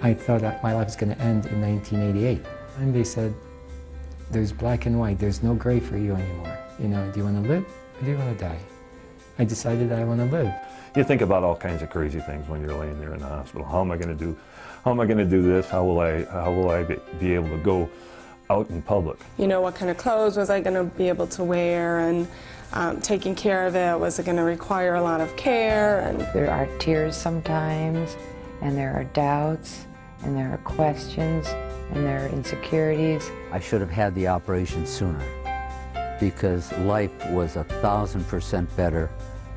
I thought that my life was going to end in 1988. And they said, there's black and white, there's no gray for you anymore. You know, do you want to live or do you want to die? I decided I want to live. You think about all kinds of crazy things when you're laying there in the hospital. How am I going to do? How am I going to do this? How will I be able to go out in public? You know, what kind of clothes was I going to be able to wear, and taking care of it, was it going to require a lot of care? And there are tears sometimes, and there are doubts, and there are questions, and there are insecurities. I should have had the operation sooner, because life was 1,000% better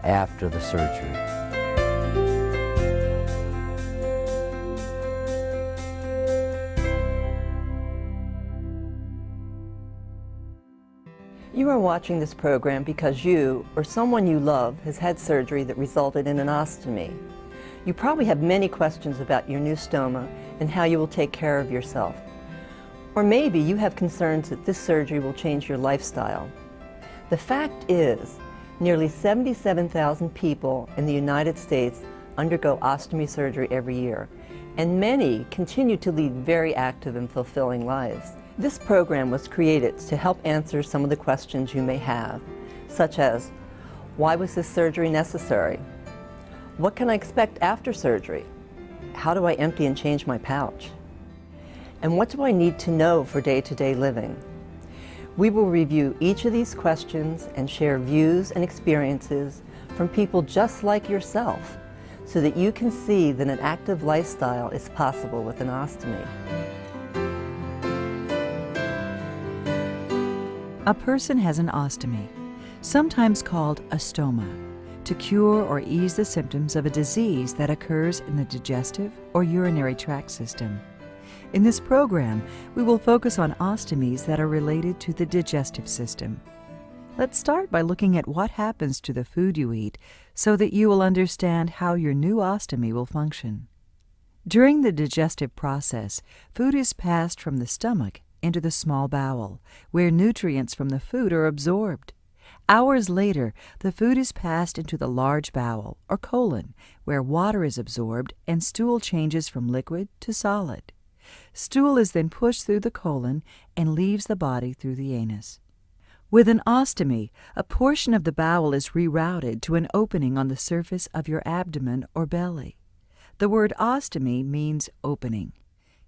after the surgery. You are watching this program because you, or someone you love, has had surgery that resulted in an ostomy. You probably have many questions about your new stoma and how you will take care of yourself. Or maybe you have concerns that this surgery will change your lifestyle. The fact is, nearly 77,000 people in the United States undergo ostomy surgery every year, and many continue to lead very active and fulfilling lives. This program was created to help answer some of the questions you may have, such as, why was this surgery necessary? What can I expect after surgery? How do I empty and change my pouch? And what do I need to know for day-to-day living? We will review each of these questions and share views and experiences from people just like yourself, so that you can see that an active lifestyle is possible with an ostomy. A person has an ostomy, sometimes called a stoma, to cure or ease the symptoms of a disease that occurs in the digestive or urinary tract system. In this program, we will focus on ostomies that are related to the digestive system. Let's start by looking at what happens to the food you eat so that you will understand how your new ostomy will function. During the digestive process, food is passed from the stomach into the small bowel, where nutrients from the food are absorbed. Hours later, the food is passed into the large bowel, or colon, where water is absorbed and stool changes from liquid to solid. Stool is then pushed through the colon and leaves the body through the anus. With an ostomy, a portion of the bowel is rerouted to an opening on the surface of your abdomen or belly. The word ostomy means opening.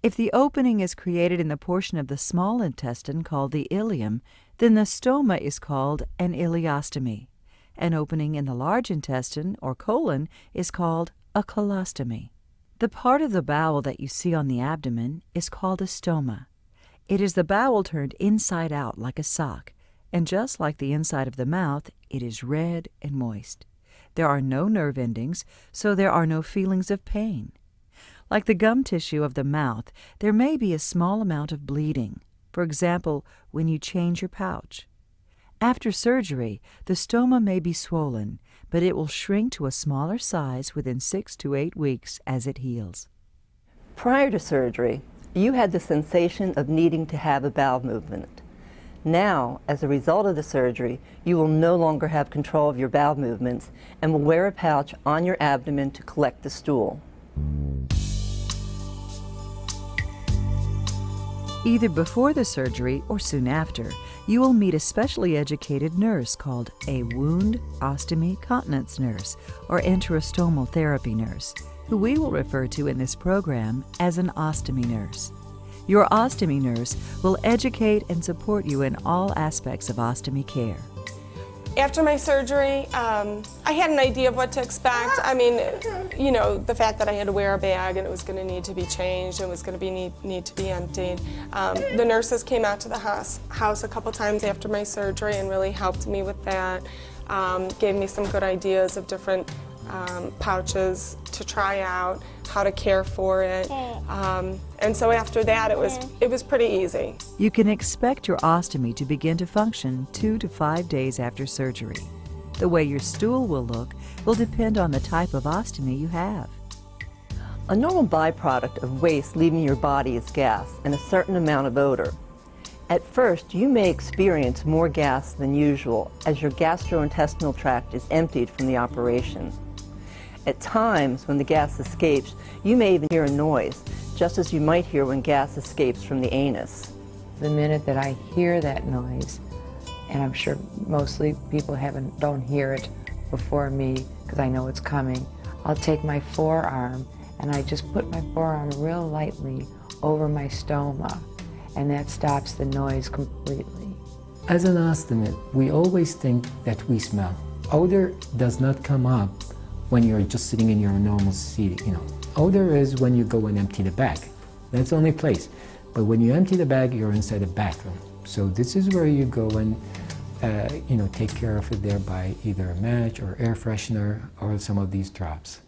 If the opening is created in the portion of the small intestine called the ileum, then the stoma is called an ileostomy. An opening in the large intestine or colon is called a colostomy. The part of the bowel that you see on the abdomen is called a stoma. It is the bowel turned inside out like a sock, and just like the inside of the mouth, it is red and moist. There are no nerve endings, so there are no feelings of pain. Like the gum tissue of the mouth, there may be a small amount of bleeding, for example, when you change your pouch. After surgery, the stoma may be swollen, but it will shrink to a smaller size within 6 to 8 weeks as it heals. Prior to surgery, you had the sensation of needing to have a bowel movement. Now, as a result of the surgery, you will no longer have control of your bowel movements and will wear a pouch on your abdomen to collect the stool. Either before the surgery or soon after, you will meet a specially educated nurse called a wound, ostomy, continence nurse, or enterostomal therapy nurse, who we will refer to in this program as an ostomy nurse. Your ostomy nurse will educate and support you in all aspects of ostomy care. After my surgery, I had an idea of what to expect. I mean, you know, the fact that I had to wear a bag and it was going to need to be changed, it was going to need to be emptied. The nurses came out to the house a couple times after my surgery and really helped me with that. Gave me some good ideas of different pouches to try out, how to care for it. And so after that, it was pretty easy. You can expect your ostomy to begin to function 2 to 5 days after surgery. The way your stool will look will depend on the type of ostomy you have. A normal byproduct of waste leaving your body is gas and a certain amount of odor. At first, you may experience more gas than usual as your gastrointestinal tract is emptied from the operation. At times, when the gas escapes, you may even hear a noise, just as you might hear when gas escapes from the anus. The minute that I hear that noise, and I'm sure mostly people don't hear it before me because I know it's coming, I'll take my forearm and I just put my forearm real lightly over my stoma, and that stops the noise completely. As an ostomate, we always think that we smell. Odor does not come up when you're just sitting in your normal seat, Odor is when you go and empty the bag. That's the only place. But when you empty the bag, you're inside a bathroom. So this is where you go and, take care of it there by either a match or air freshener or some of these drops.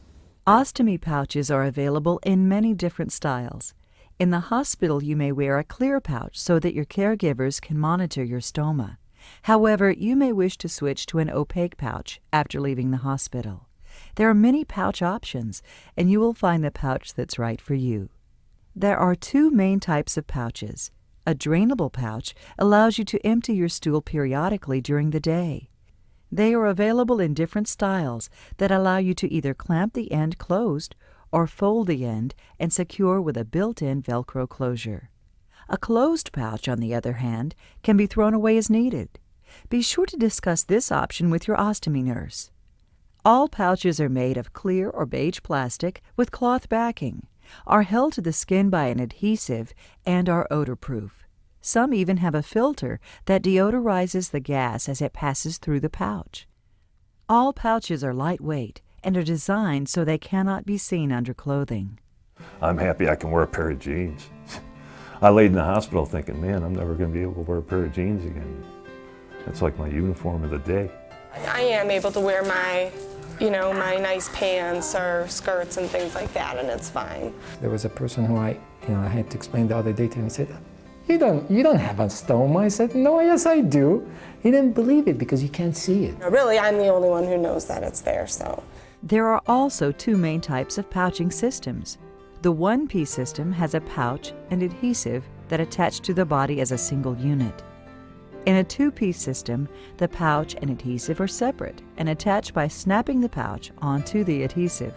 Ostomy pouches are available in many different styles. In the hospital, you may wear a clear pouch so that your caregivers can monitor your stoma. However, you may wish to switch to an opaque pouch after leaving the hospital. There are many pouch options, and you will find the pouch that's right for you. There are two main types of pouches. A drainable pouch allows you to empty your stool periodically during the day. They are available in different styles that allow you to either clamp the end closed or fold the end and secure with a built-in Velcro closure. A closed pouch, on the other hand, can be thrown away as needed. Be sure to discuss this option with your ostomy nurse. All pouches are made of clear or beige plastic with cloth backing, are held to the skin by an adhesive, and are odor-proof. Some even have a filter that deodorizes the gas as it passes through the pouch. All pouches are lightweight and are designed so they cannot be seen under clothing. I'm happy I can wear a pair of jeans. I laid in the hospital thinking, man, I'm never going to be able to wear a pair of jeans again. That's like my uniform of the day. I am able to wear my nice pants or skirts and things like that, and it's fine. There was a person who I had to explain the other day to him. He said, you don't have a stoma. I said, no, yes, I do. He didn't believe it because you can't see it. Really, I'm the only one who knows that it's there, so. There are also two main types of pouching systems. The one-piece system has a pouch and adhesive that attach to the body as a single unit. In a two-piece system, the pouch and adhesive are separate and attached by snapping the pouch onto the adhesive.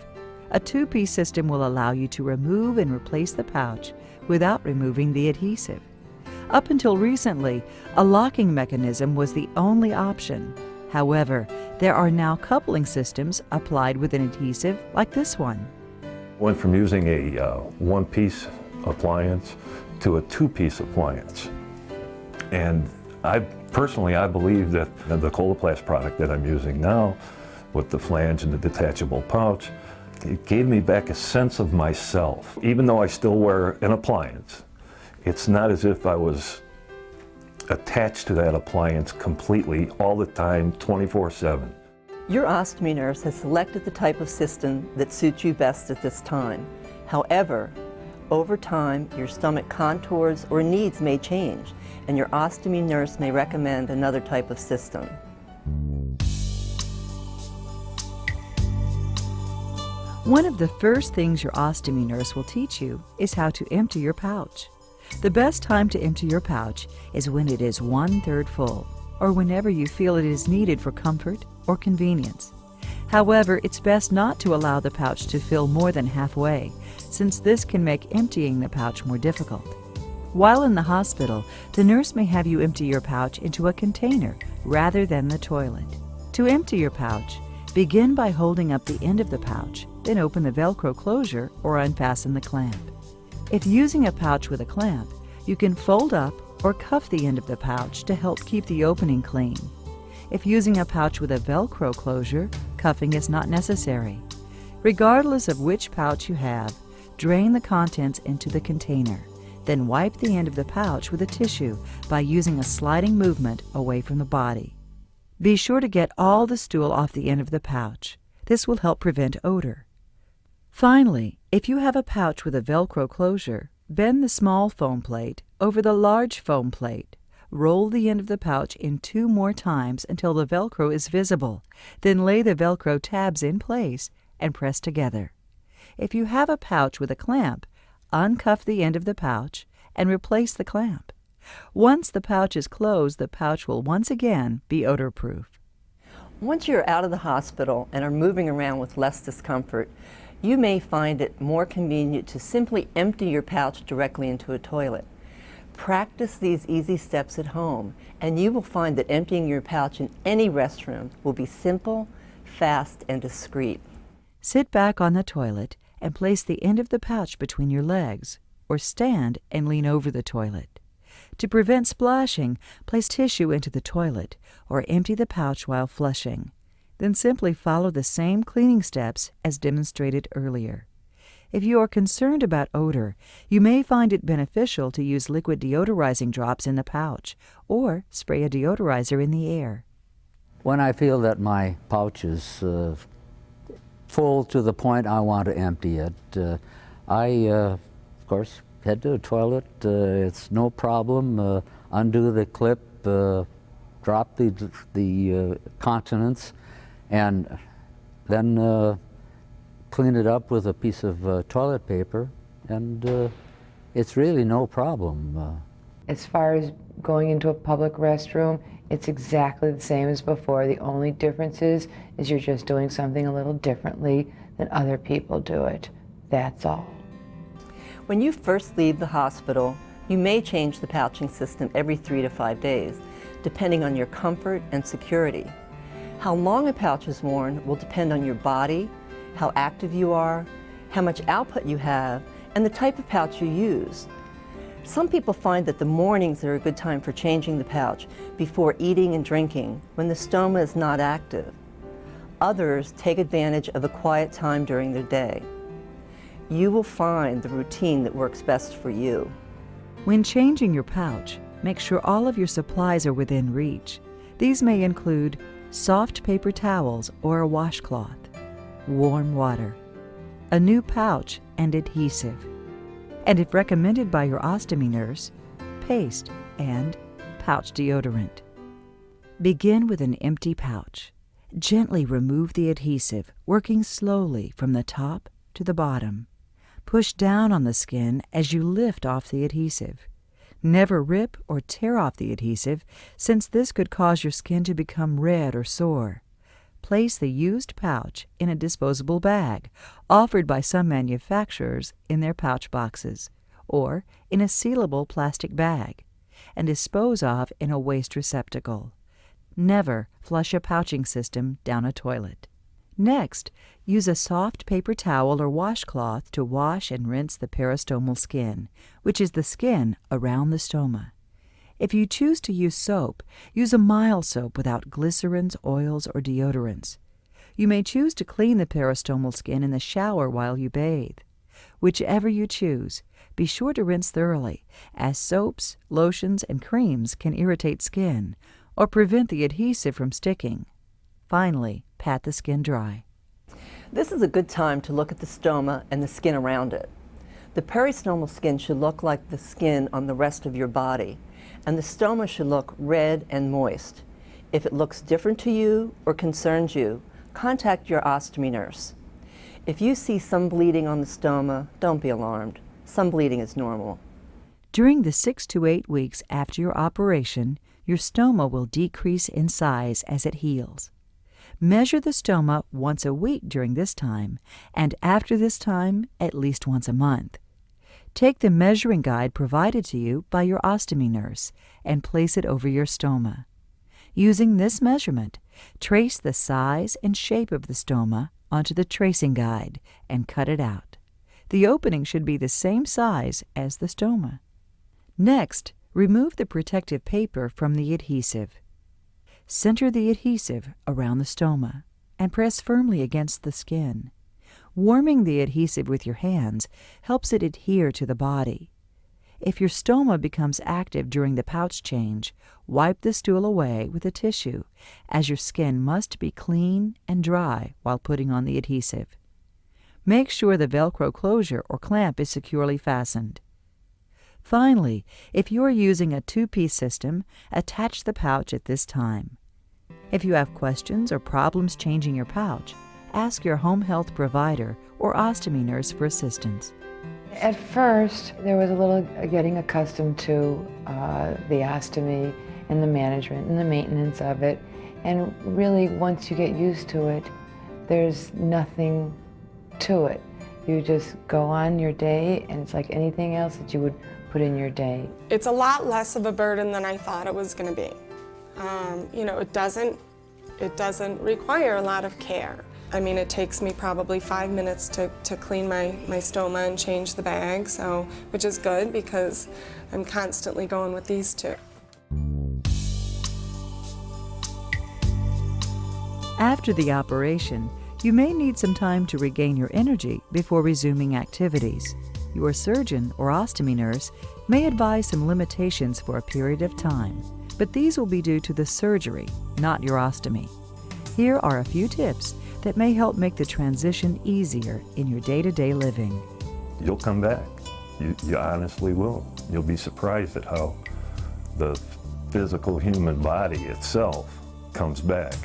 A two-piece system will allow you to remove and replace the pouch without removing the adhesive. Up until recently, a locking mechanism was the only option. However, there are now coupling systems applied with an adhesive like this one. Went from using a one-piece appliance to a two-piece appliance. And I believe that the Coloplast product that I'm using now, with the flange and the detachable pouch, it gave me back a sense of myself. Even though I still wear an appliance, it's not as if I was attached to that appliance completely all the time, 24/7. Your ostomy nurse has selected the type of system that suits you best at this time. However, over time, your stomach contours or needs may change, and your ostomy nurse may recommend another type of system. One of the first things your ostomy nurse will teach you is how to empty your pouch. The best time to empty your pouch is when it is 1/3 full, or whenever you feel it is needed for comfort or convenience. However, it's best not to allow the pouch to fill more than halfway, since this can make emptying the pouch more difficult. While in the hospital, the nurse may have you empty your pouch into a container rather than the toilet. To empty your pouch, begin by holding up the end of the pouch, then open the Velcro closure or unfasten the clamp. If using a pouch with a clamp, you can fold up or cuff the end of the pouch to help keep the opening clean. If using a pouch with a Velcro closure, cuffing is not necessary. Regardless of which pouch you have, drain the contents into the container. Then wipe the end of the pouch with a tissue by using a sliding movement away from the body. Be sure to get all the stool off the end of the pouch. This will help prevent odor. Finally, if you have a pouch with a Velcro closure, bend the small foam plate over the large foam plate. Roll the end of the pouch in 2 more times until the Velcro is visible. Then lay the Velcro tabs in place and press together. If you have a pouch with a clamp, uncuff the end of the pouch and replace the clamp. Once the pouch is closed, the pouch will once again be odor-proof. Once you're out of the hospital and are moving around with less discomfort, You may find it more convenient to simply empty your pouch directly into a toilet. Practice these easy steps at home, and you will find that emptying your pouch in any restroom will be simple, fast, and discreet. Sit back on the toilet and place the end of the pouch between your legs, or stand and lean over the toilet. To prevent splashing, place tissue into the toilet or empty the pouch while flushing. Then simply follow the same cleaning steps as demonstrated earlier. If you are concerned about odor, you may find it beneficial to use liquid deodorizing drops in the pouch or spray a deodorizer in the air. When I feel that my pouch is full to the point I want to empty it, I, of course, head to the toilet. It's no problem. Undo the clip, drop the continence, and then clean it up with a piece of toilet paper, and it's really no problem. As far as going into a public restroom, it's exactly the same as before. The only difference is you're just doing something a little differently than other people do it. That's all. When you first leave the hospital, you may change the pouching system every 3 to 5 days, depending on your comfort and security. How long a pouch is worn will depend on your body, how active you are, how much output you have, and the type of pouch you use. Some people find that the mornings are a good time for changing the pouch before eating and drinking, when the stoma is not active. Others take advantage of a quiet time during their day. You will find the routine that works best for you. When changing your pouch, make sure all of your supplies are within reach. These may include soft paper towels or a washcloth, warm water, a new pouch and adhesive, and if recommended by your ostomy nurse, paste and pouch deodorant. Begin with an empty pouch. Gently remove the adhesive, working slowly from the top to the bottom. Push down on the skin as you lift off the adhesive. Never rip or tear off the adhesive, since this could cause your skin to become red or sore. Place the used pouch in a disposable bag, offered by some manufacturers in their pouch boxes, or in a sealable plastic bag, and dispose of in a waste receptacle. Never flush a pouching system down a toilet. Next, use a soft paper towel or washcloth to wash and rinse the peristomal skin, which is the skin around the stoma. If you choose to use soap, use a mild soap without glycerins, oils, or deodorants. You may choose to clean the peristomal skin in the shower while you bathe. Whichever you choose, be sure to rinse thoroughly, as soaps, lotions, and creams can irritate skin or prevent the adhesive from sticking. Finally, pat the skin dry. This is a good time to look at the stoma and the skin around it. The peristomal skin should look like the skin on the rest of your body, and the stoma should look red and moist. If it looks different to you or concerns you, contact your ostomy nurse. If you see some bleeding on the stoma, don't be alarmed. Some bleeding is normal. During the 6 to 8 weeks after your operation, your stoma will decrease in size as it heals. Measure the stoma once a week during this time, and after this time, at least once a month. Take the measuring guide provided to you by your ostomy nurse and place it over your stoma. Using this measurement, trace the size and shape of the stoma onto the tracing guide and cut it out. The opening should be the same size as the stoma. Next, remove the protective paper from the adhesive. Center the adhesive around the stoma and press firmly against the skin. Warming the adhesive with your hands helps it adhere to the body. If your stoma becomes active during the pouch change, wipe the stool away with a tissue, as your skin must be clean and dry while putting on the adhesive. Make sure the Velcro closure or clamp is securely fastened. Finally, if you are using a 2-piece system, attach the pouch at this time. If you have questions or problems changing your pouch, ask your home health provider or ostomy nurse for assistance. At first, there was a little getting accustomed to the ostomy and the management and the maintenance of it. And really, once you get used to it, there's nothing to it. You just go on your day, and it's like anything else that you would put in your day. It's a lot less of a burden than I thought it was going to be. You know, it doesn't require a lot of care. I mean, it takes me probably 5 minutes to clean my stoma and change the bag, so, which is good because I'm constantly going with these two. After the operation, you may need some time to regain your energy before resuming activities. Your surgeon or ostomy nurse may advise some limitations for a period of time, but these will be due to the surgery, not your ostomy. Here are a few tips that may help make the transition easier in your day-to-day living. You'll come back. You honestly will. You'll be surprised at how the physical human body itself comes back.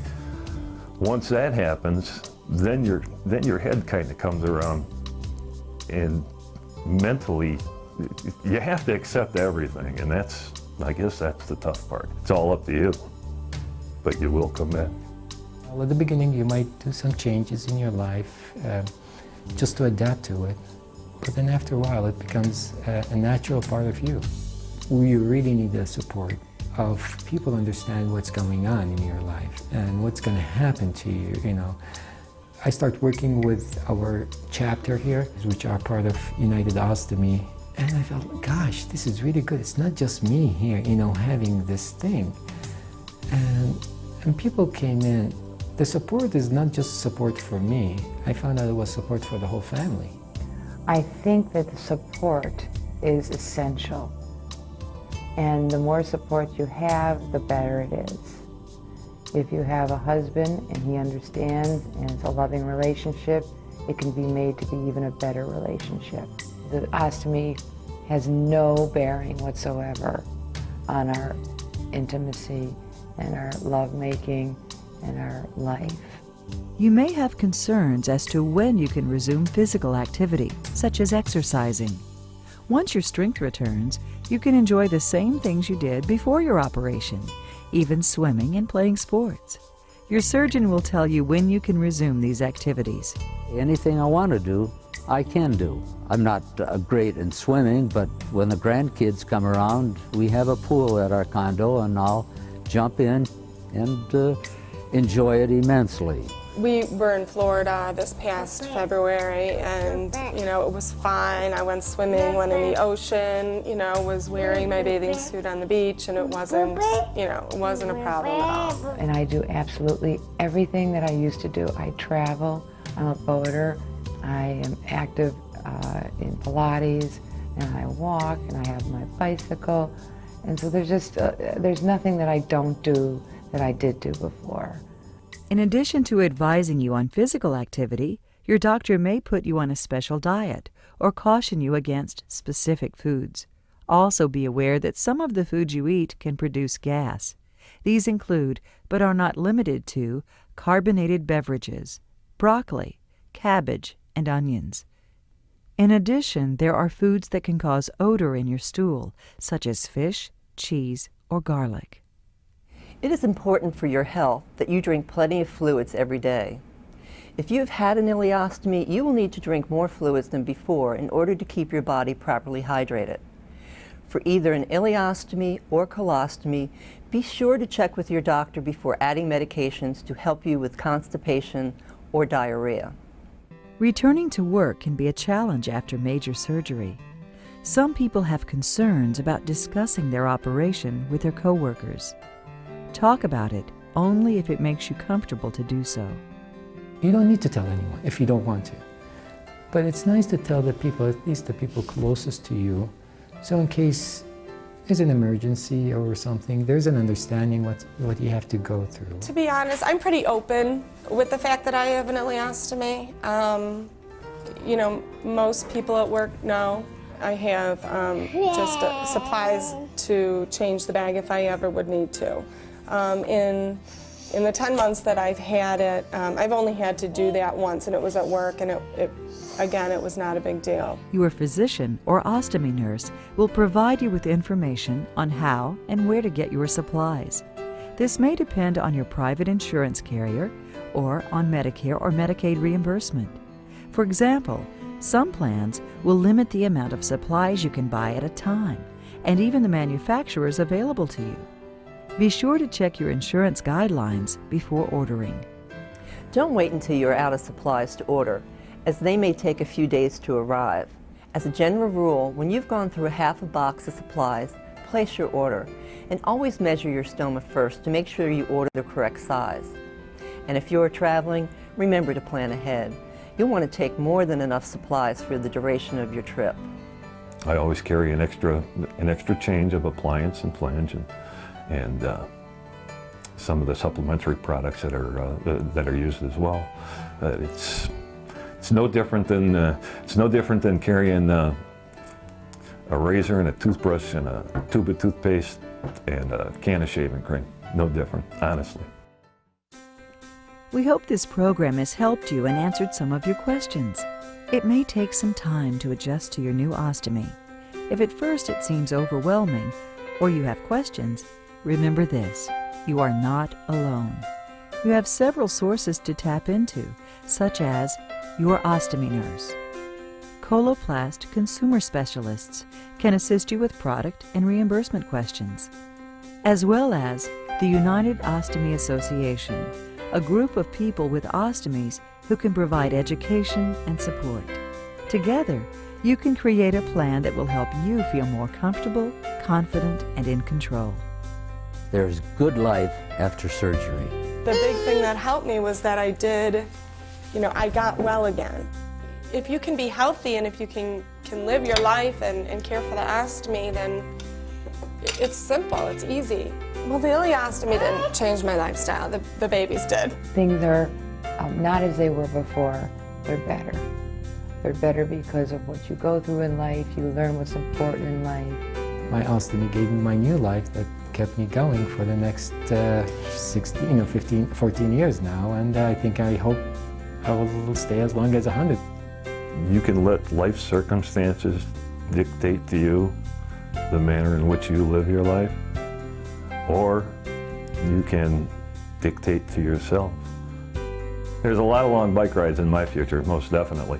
Once that happens, then your head kind of comes around, and mentally you have to accept everything, and I guess that's the tough part. It's all up to you, but you will come back. Well, at the beginning you might do some changes in your life just to adapt to it, but then after a while it becomes a natural part of you. We really need the support of people understand what's going on in your life and what's going to happen to you, you know. I start working with our chapter here, which are part of United Ostomy, and I felt, gosh, this is really good. It's not just me here, you know, having this thing. And people came in. The support is not just support for me. I found out it was support for the whole family. I think that the support is essential. And the more support you have, the better it is. If you have a husband and he understands and it's a loving relationship, it can be made to be even a better relationship. The ostomy has no bearing whatsoever on our intimacy and our lovemaking and our life. You may have concerns as to when you can resume physical activity, such as exercising. Once your strength returns, you can enjoy the same things you did before your operation, even swimming and playing sports. Your surgeon will tell you when you can resume these activities. Anything I want to do, I can do. I'm not great in swimming, but when the grandkids come around, we have a pool at our condo, and I'll jump in and enjoy it immensely. We were in Florida this past February, and you know, it was fine. I went swimming, went in the ocean, you know, was wearing my bathing suit on the beach, and it wasn't, you know, it wasn't a problem at all. And I do absolutely everything that I used to do. I travel, I'm a boater, I am active in Pilates, and I walk, and I have my bicycle, and so there's just, there's nothing that I don't do that I did do before. In addition to advising you on physical activity, your doctor may put you on a special diet or caution you against specific foods. Also be aware that some of the foods you eat can produce gas. These include, but are not limited to, carbonated beverages, broccoli, cabbage, and onions. In addition, there are foods that can cause odor in your stool, such as fish, cheese, or garlic. It is important for your health that you drink plenty of fluids every day. If you have had an ileostomy, you will need to drink more fluids than before in order to keep your body properly hydrated. For either an ileostomy or colostomy, be sure to check with your doctor before adding medications to help you with constipation or diarrhea. Returning to work can be a challenge after major surgery. Some people have concerns about discussing their operation with their coworkers. Talk about it only if it makes you comfortable to do so. You don't need to tell anyone if you don't want to. But it's nice to tell the people, at least the people closest to you, so in case there's an emergency or something, there's an understanding what you have to go through. To be honest, I'm pretty open with the fact that I have an ileostomy. You know, most people at work know. I have just supplies to change the bag if I ever would need to. In the 10 months that I've had it, I've only had to do that once, and it was at work, and again, it was not a big deal. Your physician or ostomy nurse will provide you with information on how and where to get your supplies. This may depend on your private insurance carrier or on Medicare or Medicaid reimbursement. For example, Some plans will limit the amount of supplies you can buy at a time, and even the manufacturers available to you. Be sure to check your insurance guidelines before ordering. Don't wait until you're out of supplies to order, as they may take a few days to arrive. As a general rule, when you've gone through half a box of supplies, place your order, and always measure your stoma first to make sure you order the correct size. And if you're traveling, remember to plan ahead. You'll want to take more than enough supplies for the duration of your trip. I always carry an extra change of appliance and flange and some of the supplementary products that are used as well. It's no different than carrying a razor and a toothbrush and a tube of toothpaste and a can of shaving cream. No different, honestly. We hope this program has helped you and answered some of your questions. It may take some time to adjust to your new ostomy. If at first it seems overwhelming or you have questions, remember this: you are not alone. You have several sources to tap into, such as your ostomy nurse. Coloplast consumer specialists can assist you with product and reimbursement questions, as well as the United Ostomy Association, a group of people with ostomies who can provide education and support. Together, you can create a plan that will help you feel more comfortable, confident, and in control. There's good life after surgery. The big thing that helped me was that I got well again. If you can be healthy and if you can live your life and care for the ostomy, then it's simple, it's easy. Well, the ileostomy didn't change my lifestyle, the babies did. Things are not as they were before, they're better. They're better because of what you go through in life, you learn what's important in life. My ostomy gave me my new life that kept me going for the next 14 years now, and I hope I will stay as long as 100. You can let life circumstances dictate to you the manner in which you live your life, or you can dictate to yourself. There's a lot of long bike rides in my future, most definitely.